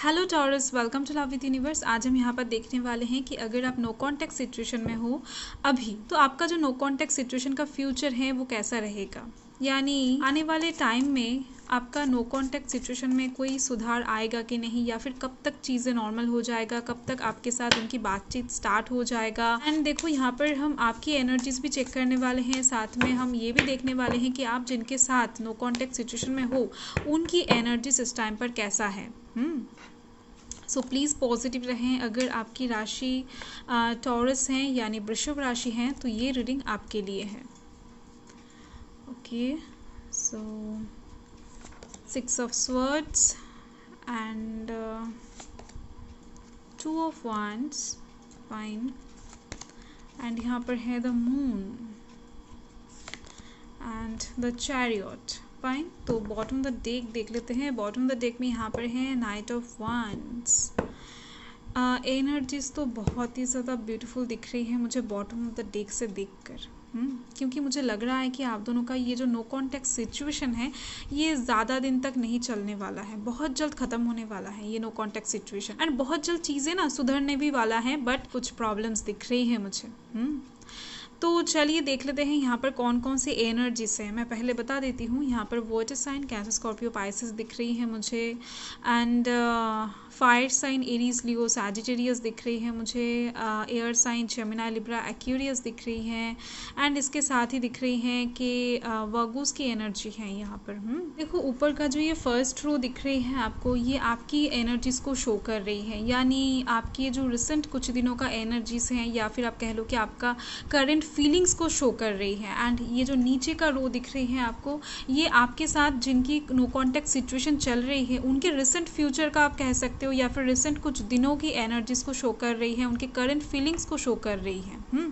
Hello Taurus, welcome to love with universe. आज हम यहाँ पर देखने वाले हैं कि अगर आप नो कॉन्टैक्ट सिचुएशन में हो अभी, तो आपका जो नो कॉन्टैक्ट सिचुएशन का फ्यूचर है वो कैसा रहेगा। यानी आने वाले टाइम में आपका नो कॉन्टैक्ट सिचुएशन में कोई सुधार आएगा कि नहीं, या फिर कब तक चीज़ें नॉर्मल हो जाएगा, कब तक आपके साथ उनकी बातचीत स्टार्ट हो जाएगा। एंड देखो, यहाँ पर हम आपकी एनर्जीज भी चेक करने वाले हैं, साथ में हम ये भी देखने वाले हैं कि आप जिनके साथ नो कॉन्टैक्ट सिचुएशन में हो उनकी एनर्जीज इस टाइम पर कैसा है। सो प्लीज़ पॉजिटिव रहें। अगर आपकी राशि टॉरस हैं यानी वृषभ राशि हैं तो ये रीडिंग आपके लिए है। Okay, so 6 of swords and 2 of wands, fine. And यहाँ पर है the moon and the chariot, fine. तो बॉटम द डेक देख लेते हैं। बॉटम द डेक में यहाँ पर है नाइट ऑफ wands। एनर्जीज तो बहुत ही ज़्यादा ब्यूटीफुल दिख रही है मुझे बॉटम ऑफ द डेक से देखकर, क्योंकि मुझे लग रहा है कि आप दोनों का ये जो नो कॉन्टैक्ट सिचुएशन है ये ज़्यादा दिन तक नहीं चलने वाला है, बहुत जल्द ख़त्म होने वाला है ये नो कॉन्टैक्ट सिचुएशन। एंड बहुत जल्द चीज़ें ना सुधरने भी वाला है, बट कुछ प्रॉब्लम्स दिख रही है मुझे। तो चलिए देख लेते हैं यहाँ पर कौन कौन सी एनर्जीज है। मैं पहले बता देती हूँ, यहाँ पर water sign Cancer Scorpio Pisces दिख रही है मुझे। And fire sign Aries Leo Sagittarius दिख रही है मुझे। Air sign Gemini Libra Aquarius दिख रही है। एंड इसके साथ ही दिख रही है कि वर्गोस की एनर्जी है यहाँ पर। देखो, ऊपर का जो ये फर्स्ट रो दिख रही है आपको, ये आपकी एनर्जीज को शो कर रही है, यानी आपकी जो रिसेंट कुछ दिनों का एनर्जीज हैं, या फिर आप कह लो कि आपका करंट फीलिंग्स को शो कर रही है। एंड ये जो नीचे का रो दिख रही है आपको, ये आपके साथ जिनकी नो कॉन्टैक्ट सिचुएशन चल रही है उनके रिसेंट फ्यूचर का आप कह सकते हो, या फिर रिसेंट कुछ दिनों की एनर्जीज को शो कर रही है, उनके करंट फीलिंग्स को शो कर रही है।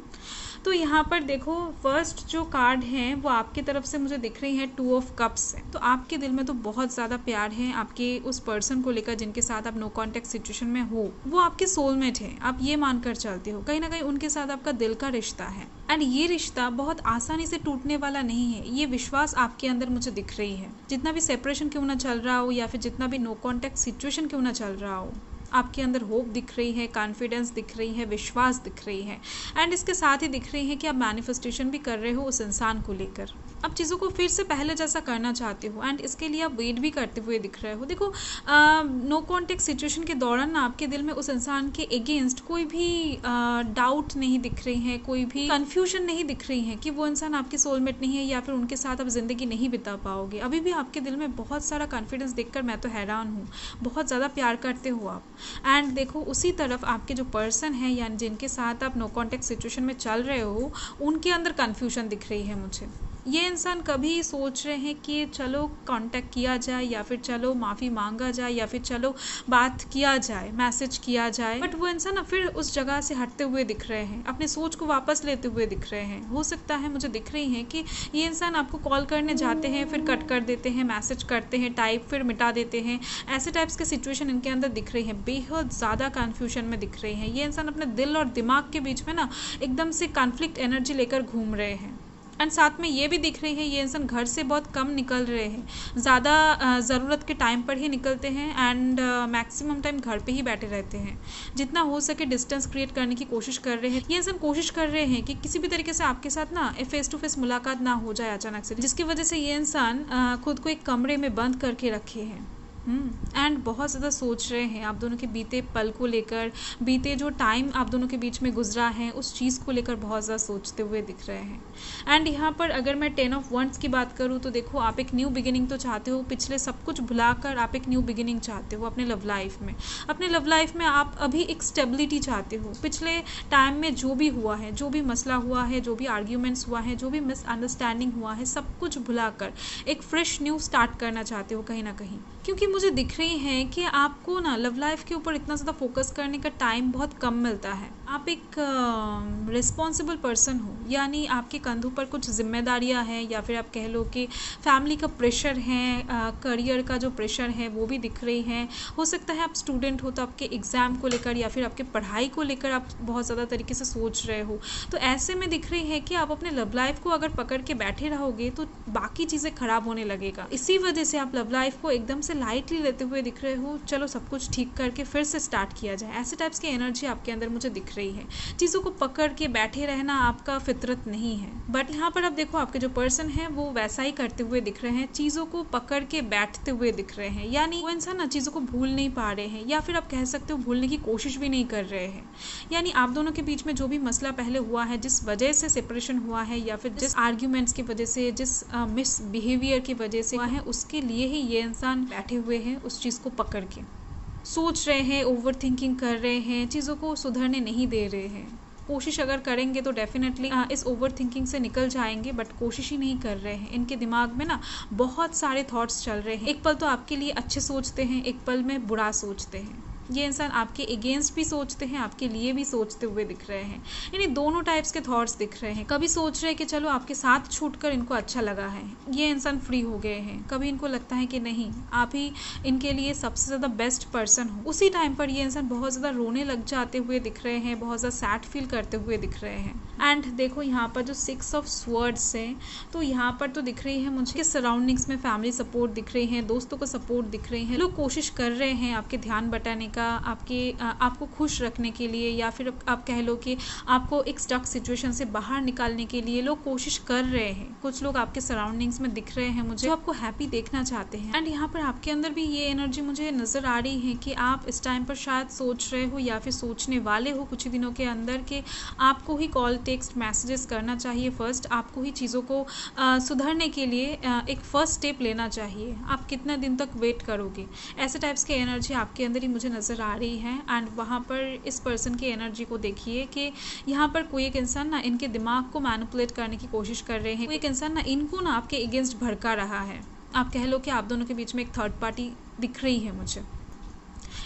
तो यहाँ पर देखो, फर्स्ट जो कार्ड है वो आपकी तरफ से मुझे दिख रही है 2 ऑफ कप्स है। तो आपके दिल में तो बहुत ज़्यादा प्यार है आपके उस पर्सन को लेकर जिनके साथ आप नो कॉन्टैक्ट सिचुएशन में हो। वो आपके सोलमेट है, आप ये मानकर चलते हो। कहीं ना कहीं उनके साथ आपका दिल का रिश्ता है, एंड ये रिश्ता बहुत आसानी से टूटने वाला नहीं है। ये विश्वास आपके अंदर मुझे दिख रही है। जितना भी सेपरेशन क्यों ना चल रहा हो, या फिर जितना भी नो कॉन्टैक्ट सिचुएशन क्यों ना चल रहा हो, आपके अंदर होप दिख रही है, कॉन्फिडेंस दिख रही है, विश्वास दिख रही है। एंड इसके साथ ही दिख रही है कि आप मैनिफेस्टेशन भी कर रहे हो उस इंसान को लेकर। आप चीज़ों को फिर से पहले जैसा करना चाहते हो, एंड इसके लिए आप वेट भी करते हुए दिख रहे हो। देखो, नो कॉन्टैक्ट सिचुएशन के दौरान ना आपके दिल में उस इंसान के अगेंस्ट कोई भी डाउट नहीं दिख रही है, कोई भी कन्फ्यूजन नहीं दिख रही है कि वो इंसान आपकी सोलमेट नहीं है, या फिर उनके साथ आप जिंदगी नहीं बिता पाओगे। अभी भी आपके दिल में बहुत सारा कॉन्फिडेंस देखकर मैं तो हैरान हूँ। बहुत ज़्यादा प्यार करते हो आप। एंड देखो, उसी तरफ आपके जो पर्सन है, यानी जिनके साथ आप नो कॉन्टैक्ट सिचुएशन में चल रहे हो, उनके अंदर कन्फ्यूजन दिख रही है मुझे। ये इंसान कभी सोच रहे हैं कि चलो कांटेक्ट किया जाए, या फिर चलो माफ़ी मांगा जाए, या फिर चलो बात किया जाए, मैसेज किया जाए, बट वो इंसान ना फिर उस जगह से हटते हुए दिख रहे हैं, अपने सोच को वापस लेते हुए दिख रहे हैं। हो सकता है, मुझे दिख रही है कि ये इंसान आपको कॉल करने जाते हैं, फिर कट कर देते हैं, मैसेज करते हैं टाइप, फिर मिटा देते हैं। ऐसे टाइप्स के सिचुएशन इनके अंदर दिख रही है। बेहद ज़्यादा कन्फ्यूजन में दिख रही है। ये इंसान अपने दिल और दिमाग के बीच में ना एकदम से कॉन्फ्लिक्ट एनर्जी लेकर घूम रहे हैं। एंड साथ में ये भी दिख रही है, ये इंसान घर से बहुत कम निकल रहे हैं, ज़्यादा ज़रूरत के टाइम पर ही निकलते हैं, एंड मैक्सिमम टाइम घर पे ही बैठे रहते हैं। जितना हो सके डिस्टेंस क्रिएट करने की कोशिश कर रहे हैं। ये इंसान कोशिश कर रहे हैं कि किसी भी तरीके से आपके साथ ना फेस टू फेस मुलाकात ना हो जाए अचानक से, जिसकी वजह से ये इंसान खुद को एक कमरे में बंद करके रखे हैं। एंड बहुत ज़्यादा सोच रहे हैं आप दोनों के बीते पल को लेकर, बीते जो टाइम आप दोनों के बीच में गुजरा है उस चीज़ को लेकर बहुत ज़्यादा सोचते हुए दिख रहे हैं। एंड यहाँ पर अगर मैं 10 ऑफ wands की बात करूँ तो देखो, आप एक न्यू बिगिनिंग तो चाहते हो। पिछले सब कुछ भुलाकर आप एक न्यू बिगिनिंग चाहते हो अपने लव लाइफ में। अपने लव लाइफ में आप अभी एक स्टेबिलिटी चाहते हो। पिछले टाइम में जो भी हुआ है, जो भी मसला हुआ है, जो भी आर्ग्यूमेंट्स हुआ है, जो भी मिसअंडरस्टैंडिंग हुआ है, सब कुछ भुलाकर एक फ्रेश न्यू स्टार्ट करना चाहते हो कहीं ना कहीं। क्योंकि मुझे दिख रही है कि आपको ना लव लाइफ के ऊपर इतना ज़्यादा फोकस करने का टाइम बहुत कम मिलता है। आप एक रिस्पॉन्सिबल पर्सन हो, यानी आपके कंधों पर कुछ जिम्मेदारियां हैं, या फिर आप कह लो कि फैमिली का प्रेशर है, करियर का जो प्रेशर है वो भी दिख रही है। हो सकता है आप स्टूडेंट हो तो आपके एग्ज़ाम को लेकर या फिर आपके पढ़ाई को लेकर आप बहुत ज़्यादा तरीके से सोच रहे हो। तो ऐसे में दिख रही है कि आप अपने लव लाइफ को अगर पकड़ के बैठे रहोगे तो बाकी चीज़ें ख़राब होने लगेगा। इसी वजह से आप लव लाइफ को एकदम से लाइट लाइटली लेते हुए दिख रहे हो, चलो सब कुछ ठीक करके फिर से स्टार्ट किया जाए, ऐसे टाइप्स की एनर्जी आपके अंदर मुझे दिख रही है। चीज़ों को पकड़ के बैठे रहना आपका फितरत नहीं है, बट यहाँ पर आप देखो आपके जो पर्सन है वो वैसा ही करते हुए दिख रहे हैं, चीज़ों को पकड़ के बैठते हुए दिख रहे हैं, यानी वो इंसान ना चीज़ों को भूल नहीं पा रहे हैं, या फिर आप कह सकते हो भूलने की कोशिश भी नहीं कर रहे हैं। यानी आप दोनों के बीच में जो भी मसला पहले हुआ है, जिस वजह से सेपरेशन हुआ है, या फिर जिस आर्ग्यूमेंट्स की वजह से, जिस मिस बिहेवियर की वजह से हुआ है, उसके लिए ही ये इंसान बैठे हुए हैं, उस चीज़ को पकड़ के सोच रहे हैं, ओवर थिंकिंग कर रहे हैं, चीज़ों को सुधरने नहीं दे रहे हैं। कोशिश अगर करेंगे तो डेफिनेटली इस ओवर थिंकिंग से निकल जाएंगे, बट कोशिश ही नहीं कर रहे हैं। इनके दिमाग में ना बहुत सारे थॉट्स चल रहे हैं, एक पल तो आपके लिए अच्छे सोचते हैं, एक पल में बुरा सोचते हैं। ये इंसान आपके अगेंस्ट भी सोचते हैं, आपके लिए भी सोचते हुए दिख रहे हैं, यानी दोनों टाइप्स के थॉट्स दिख रहे हैं। कभी सोच रहे हैं कि चलो आपके साथ छूटकर इनको अच्छा लगा है, ये इंसान फ्री हो गए हैं, कभी इनको लगता है कि नहीं आप ही इनके लिए सबसे ज़्यादा बेस्ट पर्सन हो। उसी टाइम पर ये इंसान बहुत ज़्यादा रोने लग जाते हुए दिख रहे हैं, बहुत ज़्यादा सैड फील करते हुए दिख रहे हैं। एंड देखो यहाँ पर जो 6 ऑफ स्वर्ड्स है, तो यहाँ पर तो दिख रही है मुझे कि सराउंडिंग्स में फैमिली सपोर्ट दिख रही है, दोस्तों का सपोर्ट दिख रही है, लोग कोशिश कर रहे हैं आपके ध्यान बटाने का, आपको खुश रखने के लिए, या फिर आप कह लो कि आपको एक स्टक सिचुएशन से बाहर निकालने के लिए लोग कोशिश कर रहे हैं। कुछ लोग आपके सराउंडिंग्स में दिख रहे हैं मुझे, जो आपको हैप्पी देखना चाहते हैं। एंड यहाँ पर आपके अंदर भी ये एनर्जी मुझे नजर आ रही है कि आप इस टाइम पर शायद सोच रहे हो, या फिर सोचने वाले हो कुछ ही दिनों के अंदर कि आपको ही कॉल, टेक्स्ट, मैसेजेस करना चाहिए। फर्स्ट आपको ही चीज़ों को सुधरने के लिए एक फर्स्ट स्टेप लेना चाहिए। आप कितना दिन तक वेट करोगे, ऐसे टाइप्स की एनर्जी आपके अंदर ही मुझे नज़र आ रही है। एंड वहाँ पर इस पर्सन की एनर्जी को देखिए कि यहाँ पर कोई एक इंसान ना इनके दिमाग को मैनिपुलेट करने की कोशिश कर रहे हैं, कोई एक इंसान ना इनको ना आपके अगेंस्ट भड़का रहा है। आप कह लो कि आप दोनों के बीच में एक थर्ड पार्टी दिख रही है मुझे।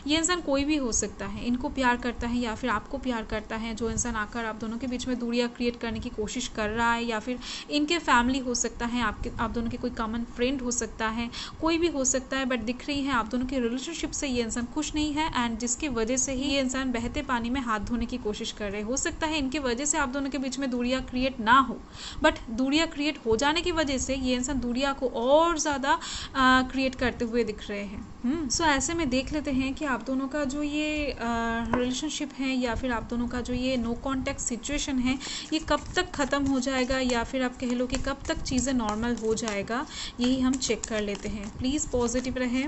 ये इंसान कोई भी हो सकता है, इनको प्यार करता है या फिर आपको प्यार करता है, जो इंसान आकर आप दोनों के बीच में दूरियां क्रिएट करने की कोशिश कर रहा है, या फिर इनके फैमिली हो सकता है, आप दोनों के कोई कॉमन फ्रेंड हो सकता है, कोई भी हो सकता है। बट दिख रही है आप दोनों के रिलेशनशिप से ये इंसान खुश नहीं है, एंड जिसकी वजह से ही ये इंसान बहते पानी में हाथ धोने की कोशिश कर रहे हैं। हो सकता है इनके वजह से आप दोनों के बीच में दूरियां क्रिएट ना हो, बट दूरियां क्रिएट हो जाने की वजह से ये इंसान दूरियां को और ज़्यादा क्रिएट करते हुए दिख रहे हैं। सो ऐसे में देख लेते हैं कि आप दोनों का जो ये रिलेशनशिप है, या फिर आप दोनों का जो ये नो कॉन्टैक्ट सिचुएशन है, ये कब तक ख़त्म हो जाएगा, या फिर आप कह लो कि कब तक चीज़ें नॉर्मल हो जाएगा, यही हम चेक कर लेते हैं। प्लीज़ पॉजिटिव रहें।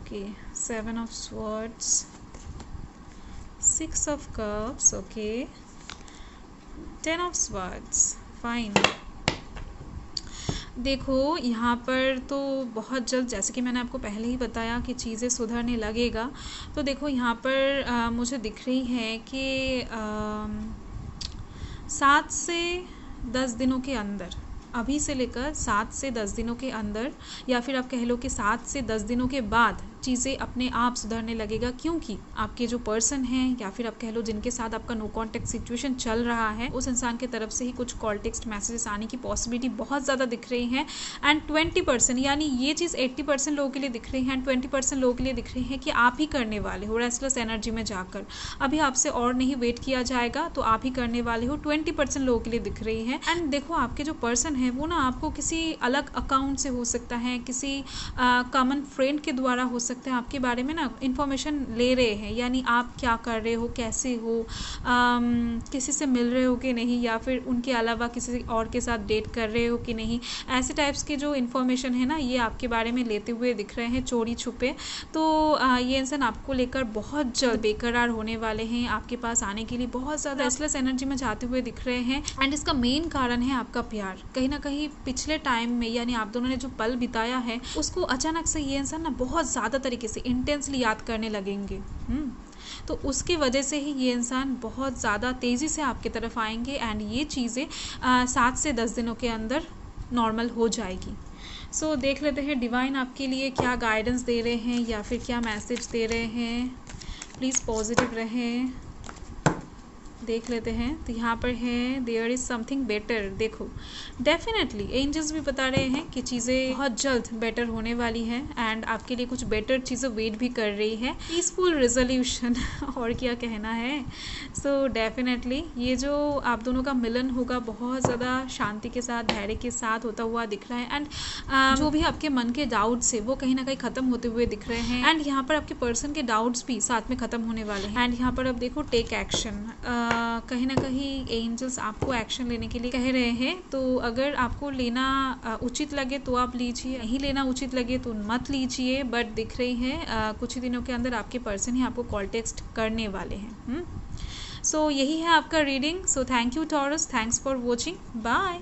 Okay, 7 of swords, 6 of cups, okay, 10 of swords, fine. देखो यहाँ पर तो बहुत जल्द, जैसे कि मैंने आपको पहले ही बताया कि चीज़ें सुधरने लगेगा। तो देखो यहाँ पर मुझे दिख रही है कि 7 से 10 दिनों के अंदर, अभी से लेकर 7 से 10 दिनों के अंदर, या फिर आप कह लो कि 7 से 10 दिनों के बाद चीज़ें अपने आप सुधरने लगेगा, क्योंकि आपके जो पर्सन हैं, या फिर आप कह लो जिनके साथ आपका नो कॉन्टैक्ट सिचुएशन चल रहा है, उस इंसान की तरफ से ही कुछ कॉल, टेक्स्ट, मैसेजेस आने की पॉसिबिलिटी बहुत ज़्यादा दिख रही है। एंड 20%, यानी ये चीज़ 80% लोगों के लिए दिख रही है, एंड 20% लोगों के लिए दिख रही है कि आप ही करने वाले हो रेस्टलेस एनर्जी में जाकर। अभी आपसे और नहीं वेट किया जाएगा, तो आप ही करने वाले हो। 20% लोगों के लिए दिख रही है। एंड देखो आपके जो पर्सन है वो ना आपको किसी अलग अकाउंट से हो सकता है, किसी कॉमन फ्रेंड के द्वारा हो सकता है, आपके बारे में ना इंफॉर्मेशन ले रहे हैं, यानी आप क्या कर रहे हो, कैसे हो, किसी से मिल रहे हो कि नहीं, या फिर उनके अलावा किसी और के साथ डेट कर रहे हो कि नहीं, ऐसे टाइप्स के जो इन्फॉर्मेशन है ना, ये आपके बारे में लेते हुए दिख रहे हैं चोरी छुपे। तो ये इंसान आपको लेकर बहुत जल्द बेकरार होने वाले हैं, आपके पास आने के लिए बहुत ज़्यादा रेस्टलेस एनर्जी में जाते हुए दिख रहे हैं। एंड इसका मेन कारण है आपका प्यार। कहीं ना कहीं पिछले टाइम में, यानी आप दोनों ने जो पल बिताया है, उसको अचानक से ये इंसान ना बहुत ज़्यादा तरीके से इंटेंसली याद करने लगेंगे। तो उसकी वजह से ही ये इंसान बहुत ज़्यादा तेज़ी से आपकी तरफ आएंगे, एंड ये चीज़ें 7 से 10 दिनों के अंदर नॉर्मल हो जाएगी। सो देख लेते हैं डिवाइन आपके लिए क्या गाइडेंस दे रहे हैं, या फिर क्या मैसेज दे रहे हैं। प्लीज़ पॉजिटिव रहें। देख लेते हैं। तो यहाँ पर है देयर इज़ समथिंग बेटर। देखो डेफिनेटली एंजल्स भी बता रहे हैं कि चीज़ें बहुत जल्द बेटर होने वाली है एंड आपके लिए कुछ बेटर चीज़ें वेट भी कर रही है। पीसफुल रेजोल्यूशन और क्या कहना है। सो डेफिनेटली ये जो आप दोनों का मिलन होगा बहुत ज़्यादा शांति के साथ, धैर्य के साथ होता हुआ दिख रहा है। एंड जो भी आपके मन के डाउट्स है वो कहीं ना कहीं ख़त्म होते हुए दिख रहे हैं। एंड यहाँ पर आपके पर्सन के डाउट्स भी साथ में ख़त्म होने वाले हैं। एंड यहाँ पर अब देखो टेक एक्शन, कहीं ना कहीं एंजल्स आपको एक्शन लेने के लिए कह रहे हैं। तो अगर आपको लेना उचित लगे तो आप लीजिए, नहीं लेना उचित लगे तो मत लीजिए। बट दिख रही है कुछ ही दिनों के अंदर आपके पर्सन ही आपको कॉल टेक्स्ट करने वाले हैं। सो यही है आपका reading. So thank you Taurus, thanks for watching, bye.